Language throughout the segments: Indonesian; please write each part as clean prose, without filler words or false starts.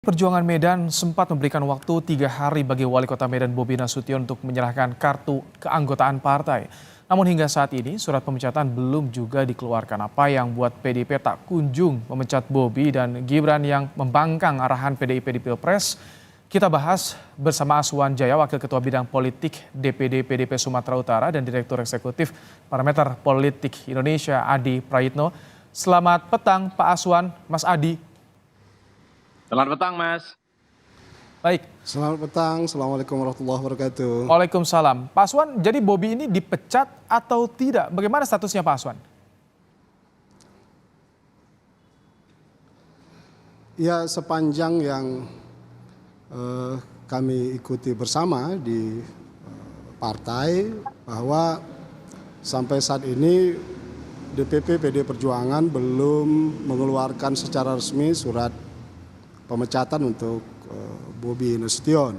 Perjuangan Medan sempat memberikan waktu 3 hari bagi Wali Kota Medan Bobi Nasution untuk menyerahkan kartu keanggotaan partai. Namun hingga saat ini surat pemecatan belum juga dikeluarkan. Apa yang buat PDIP tak kunjung memecat Bobi dan Gibran yang membangkang arahan PDIP di Pilpres? Kita bahas bersama Aswan Jaya, Wakil Ketua Bidang Politik DPD PDIP Sumatera Utara dan Direktur Eksekutif Parameter Politik Indonesia Adi Prayitno. Selamat petang Pak Aswan, Mas Adi. Selamat petang, Mas. Baik. Selamat petang, Assalamualaikum warahmatullahi wabarakatuh. Waalaikumsalam. Pak Aswan, jadi Bobi ini dipecat atau tidak? Bagaimana statusnya Pak Aswan? Ya, sepanjang yang kami ikuti bersama di partai, bahwa sampai saat ini DPP PD Perjuangan belum mengeluarkan secara resmi surat pemecatan untuk Bobi Nasution.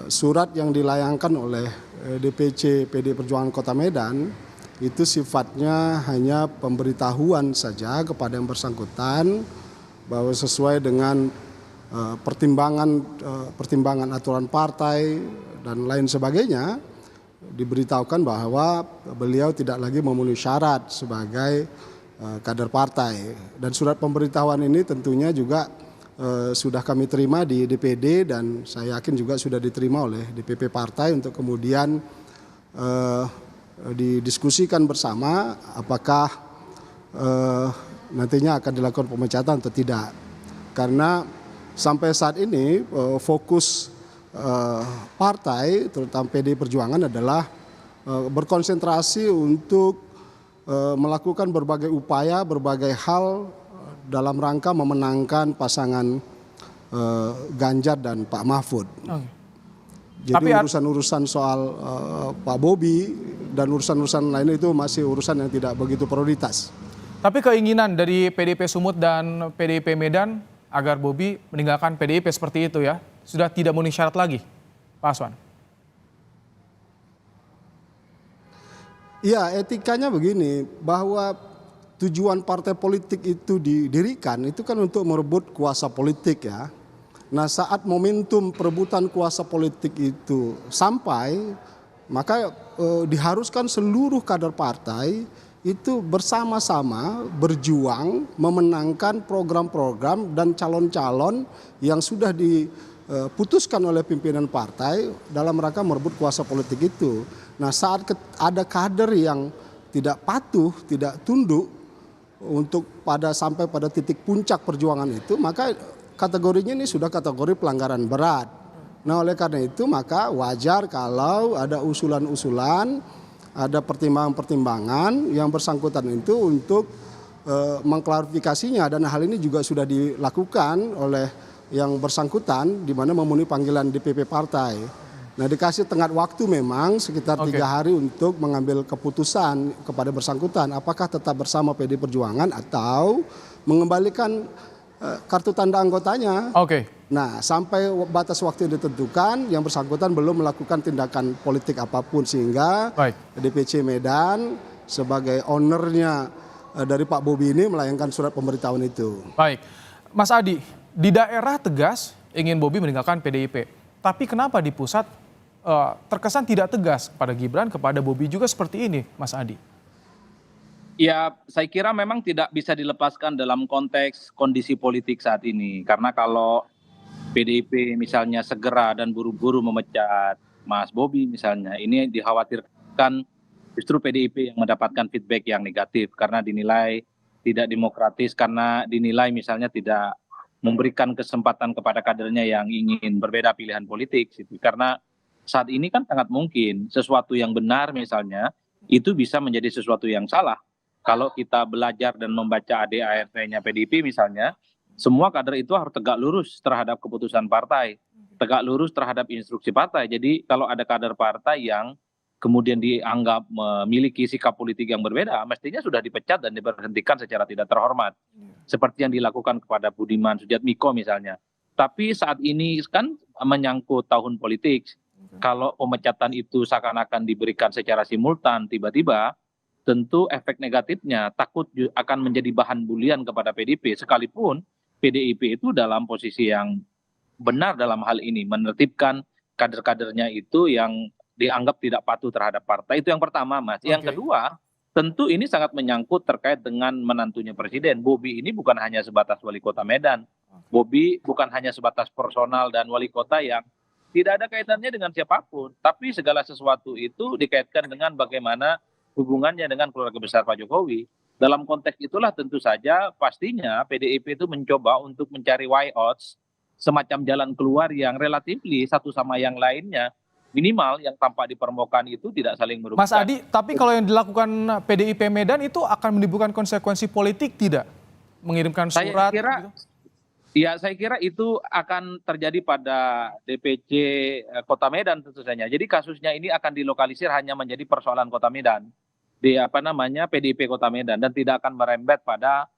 Surat yang dilayangkan oleh DPC PD Perjuangan Kota Medan itu sifatnya hanya pemberitahuan saja kepada yang bersangkutan bahwa sesuai dengan pertimbangan aturan partai dan lain sebagainya, diberitahukan bahwa beliau tidak lagi memenuhi syarat sebagai kader partai. Dan surat pemberitahuan ini tentunya juga sudah kami terima di DPD dan saya yakin juga sudah diterima oleh DPP partai untuk kemudian didiskusikan bersama apakah nantinya akan dilakukan pemecatan atau tidak. Karena sampai saat ini fokus partai terutama PD Perjuangan adalah berkonsentrasi untuk melakukan berbagai upaya, berbagai hal dalam rangka memenangkan pasangan Ganjar dan Pak Mahfud. Jadi urusan-urusan soal Pak Bobi dan urusan-urusan lain itu masih urusan yang tidak begitu prioritas. Tapi keinginan dari PDIP Sumut dan PDIP Medan agar Bobi meninggalkan PDIP seperti itu ya, sudah tidak memenuhi syarat lagi, Pak Aswan? Ya, etikanya begini, bahwa tujuan partai politik itu didirikan itu kan untuk merebut kuasa politik ya. Nah, saat momentum perebutan kuasa politik itu sampai, maka diharuskan seluruh kader partai itu bersama-sama berjuang memenangkan program-program dan calon-calon yang sudah diputuskan oleh pimpinan partai dalam rangka merebut kuasa politik itu. Nah, saat ada kader yang tidak patuh, tidak tunduk untuk sampai pada titik puncak perjuangan itu, maka kategorinya ini sudah kategori pelanggaran berat. Nah, oleh karena itu maka wajar kalau ada usulan-usulan, ada pertimbangan-pertimbangan yang bersangkutan itu untuk mengklarifikasinya, dan hal ini juga sudah dilakukan oleh yang bersangkutan di mana memenuhi panggilan DPP partai. Nah, dikasih tenggat waktu memang sekitar 3 hari untuk mengambil keputusan kepada bersangkutan apakah tetap bersama PD Perjuangan atau mengembalikan kartu tanda anggotanya. Nah, sampai batas waktu ditentukan yang bersangkutan belum melakukan tindakan politik apapun, sehingga DPC Medan sebagai ownernya dari Pak Bobi ini melayangkan surat pemberitahuan itu. Baik, Mas Adi, di daerah tegas ingin Bobi meninggalkan PDIP, tapi kenapa di pusat terkesan tidak tegas kepada Gibran, kepada Bobi juga seperti ini, Mas Adi? Ya, saya kira memang tidak bisa dilepaskan dalam konteks kondisi politik saat ini. Karena kalau PDIP misalnya segera dan buru-buru memecat Mas Bobi misalnya, ini dikhawatirkan justru PDIP yang mendapatkan feedback yang negatif karena dinilai tidak demokratis, karena dinilai misalnya tidak memberikan kesempatan kepada kadernya yang ingin berbeda pilihan politik. Karena saat ini kan sangat mungkin sesuatu yang benar misalnya itu bisa menjadi sesuatu yang salah. Kalau kita belajar dan membaca ADART-nya PDIP misalnya, semua kader itu harus tegak lurus terhadap keputusan partai, tegak lurus terhadap instruksi partai. Jadi kalau ada kader partai yang kemudian dianggap memiliki sikap politik yang berbeda, mestinya sudah dipecat dan diberhentikan secara tidak terhormat. Seperti yang dilakukan kepada Budiman Sujatmiko misalnya. Tapi saat ini kan menyangkut tahun politik. Kalau pemecatan itu seakan-akan diberikan secara simultan tiba-tiba, tentu efek negatifnya takut akan menjadi bahan bulian kepada PDIP, sekalipun PDIP itu dalam posisi yang benar dalam hal ini, menertibkan kader-kadernya itu yang dianggap tidak patuh terhadap partai. Itu yang pertama, Mas. Yang Oke. kedua, tentu ini sangat menyangkut terkait dengan menantunya presiden. Bobi ini bukan hanya sebatas wali kota Medan. Bobi bukan hanya sebatas personal dan wali kota yang tidak ada kaitannya dengan siapapun. Tapi segala sesuatu itu dikaitkan dengan bagaimana hubungannya dengan keluarga besar Pak Jokowi. Dalam konteks itulah tentu saja pastinya PDIP itu mencoba untuk mencari way outs, semacam jalan keluar yang relatifly satu sama yang lainnya, minimal yang tampak di permukaan itu tidak saling Mas merugikan. Adi, tapi kalau yang dilakukan PDIP Medan itu akan menimbulkan konsekuensi politik tidak? Mengirimkan Saya surat kira gitu? Ya, saya kira itu akan terjadi pada DPC Kota Medan tentu saja. Jadi kasusnya ini akan dilokalisir hanya menjadi persoalan Kota Medan, di PDIP Kota Medan, dan tidak akan merembet pada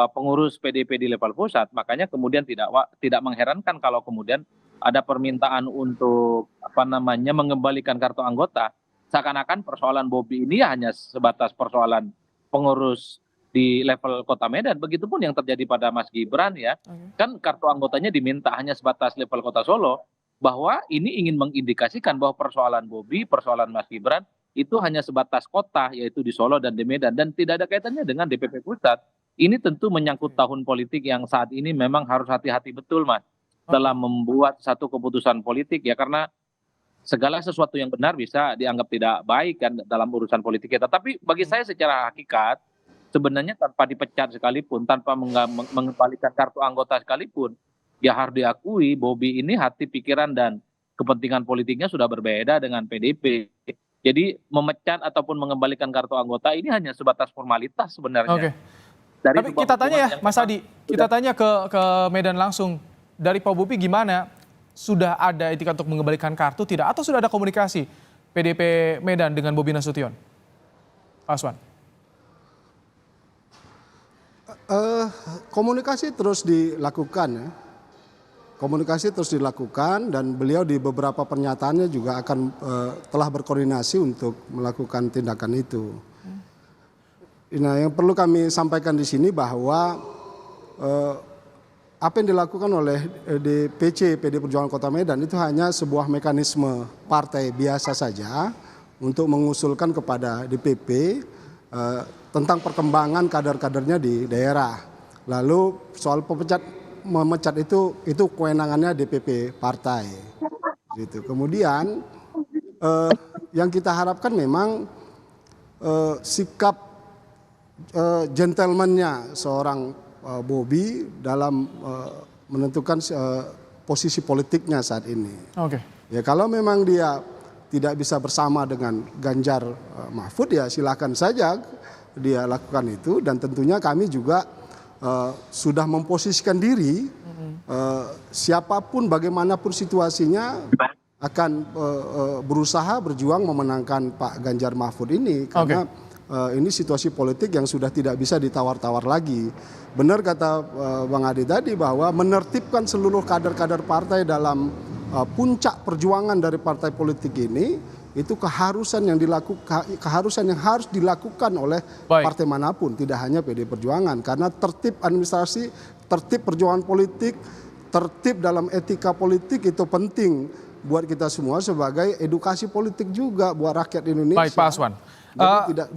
pengurus PDIP di level pusat. Makanya kemudian tidak mengherankan kalau kemudian ada permintaan untuk mengembalikan kartu anggota. Seakan-akan persoalan Bobi ini hanya sebatas persoalan pengurus di level Kota Medan. Begitupun yang terjadi pada Mas Gibran ya. Oke. Kan kartu anggotanya diminta hanya sebatas level Kota Solo, bahwa ini ingin mengindikasikan bahwa persoalan Bobi, persoalan Mas Gibran itu hanya sebatas kota, yaitu di Solo dan di Medan, dan tidak ada kaitannya dengan DPP pusat. Ini tentu menyangkut tahun politik yang saat ini memang harus hati-hati betul, Mas, Oke. dalam membuat satu keputusan politik ya, karena segala sesuatu yang benar bisa dianggap tidak baik kan dalam urusan politik kita. Tapi bagi saya secara hakikat, sebenarnya tanpa dipecat sekalipun, tanpa mengembalikan kartu anggota sekalipun, ya harus diakui Bobi ini hati, pikiran, dan kepentingan politiknya sudah berbeda dengan PDIP. Jadi memecat ataupun mengembalikan kartu anggota ini hanya sebatas formalitas sebenarnya. Oke. Dari Tapi sebuah kita tanya hubungan ya, yang Mas memang Adi, kita sudah. tanya ke Medan langsung. Dari Pak Bobi gimana? Sudah ada etikat untuk mengembalikan kartu tidak? Atau sudah ada komunikasi PDIP Medan dengan Bobi Nasution? Pak Aswan. Komunikasi terus dilakukan ya. Komunikasi terus dilakukan dan beliau di beberapa pernyataannya juga akan telah berkoordinasi untuk melakukan tindakan itu. Nah, yang perlu kami sampaikan di sini bahwa apa yang dilakukan oleh DPC PD Perjuangan Kota Medan itu hanya sebuah mekanisme partai biasa saja untuk mengusulkan kepada DPP tentang perkembangan kader-kadernya di daerah. Lalu soal memecat itu kewenangannya DPP partai. Gitu. Kemudian yang kita harapkan memang sikap gentleman-nya seorang Bobi dalam menentukan posisi politiknya saat ini. Oke. Ya kalau memang dia tidak bisa bersama dengan Ganjar Mahfud ya silakan saja dia lakukan itu, dan tentunya kami juga sudah memposisikan diri siapapun bagaimanapun situasinya akan berusaha berjuang memenangkan Pak Ganjar Mahfud ini karena ini situasi politik yang sudah tidak bisa ditawar-tawar lagi. Benar kata Bang Adi tadi bahwa menertibkan seluruh kader-kader partai dalam puncak perjuangan dari partai politik ini itu keharusan yang harus dilakukan oleh partai manapun, tidak hanya PD Perjuangan, karena tertib administrasi, tertib perjuangan politik, tertib dalam etika politik itu penting buat kita semua sebagai edukasi politik juga buat rakyat Indonesia. Baik, Pak Aswan. Jadi tidak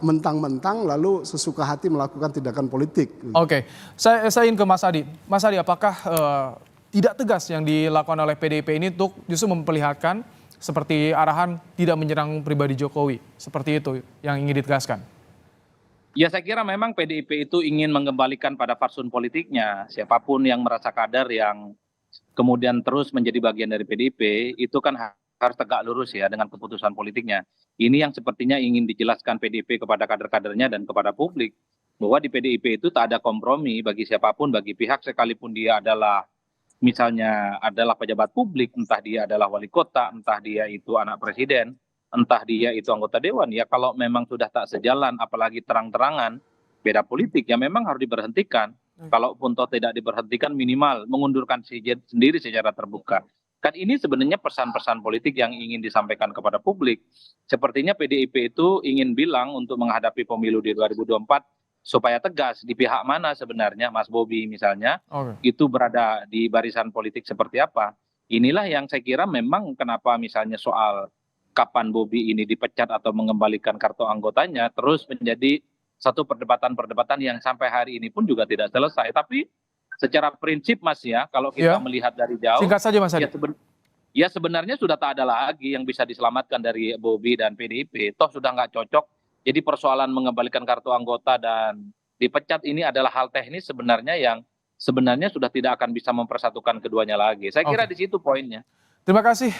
mentang-mentang lalu sesuka hati melakukan tindakan politik. Oke, saya ingin ke Mas Adi. Mas Adi, apakah tidak tegas yang dilakukan oleh PDIP ini untuk justru memperlihatkan seperti arahan tidak menyerang pribadi Jokowi? Seperti itu yang ingin ditegaskan. Ya, saya kira memang PDIP itu ingin mengembalikan pada fatsun politiknya. Siapapun yang merasa kader yang kemudian terus menjadi bagian dari PDIP itu kan harus tegak lurus ya dengan keputusan politiknya. Ini yang sepertinya ingin dijelaskan PDIP kepada kader-kadernya dan kepada publik, bahwa di PDIP itu tak ada kompromi bagi siapapun, bagi pihak sekalipun dia adalah misalnya adalah pejabat publik, entah dia adalah wali kota, entah dia itu anak presiden, entah dia itu anggota dewan. Ya kalau memang sudah tak sejalan, apalagi terang-terangan beda politik, ya memang harus diberhentikan. Kalaupun toh tidak diberhentikan, minimal mengundurkan sendiri secara terbuka. Kan ini sebenarnya pesan-pesan politik yang ingin disampaikan kepada publik. Sepertinya PDIP itu ingin bilang untuk menghadapi pemilu di 2024, supaya tegas di pihak mana sebenarnya Mas Bobi misalnya Oke. itu berada di barisan politik seperti apa. Inilah yang saya kira memang kenapa misalnya soal kapan Bobi ini dipecat atau mengembalikan kartu anggotanya terus menjadi satu perdebatan-perdebatan yang sampai hari ini pun juga tidak selesai. Tapi secara prinsip Mas ya, kalau kita Ya, melihat dari jauh, singkat saja Mas ya, Adi. ya sebenarnya sudah tak ada lagi yang bisa diselamatkan dari Bobi dan PDIP. Toh sudah nggak cocok. Jadi persoalan mengembalikan kartu anggota dan dipecat ini adalah hal teknis sebenarnya yang sebenarnya sudah tidak akan bisa mempersatukan keduanya lagi. Saya kira Oke. di situ poinnya. Terima kasih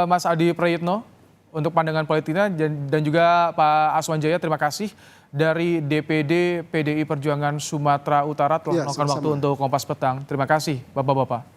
Mas Adi Prayitno untuk pandangan politiknya dan juga Pak Aswan Jaya, terima kasih dari DPD PDI Perjuangan Sumatera Utara telah Ya, meluangkan waktu sama-sama. untuk Kompas Petang. Terima kasih Bapak-bapak.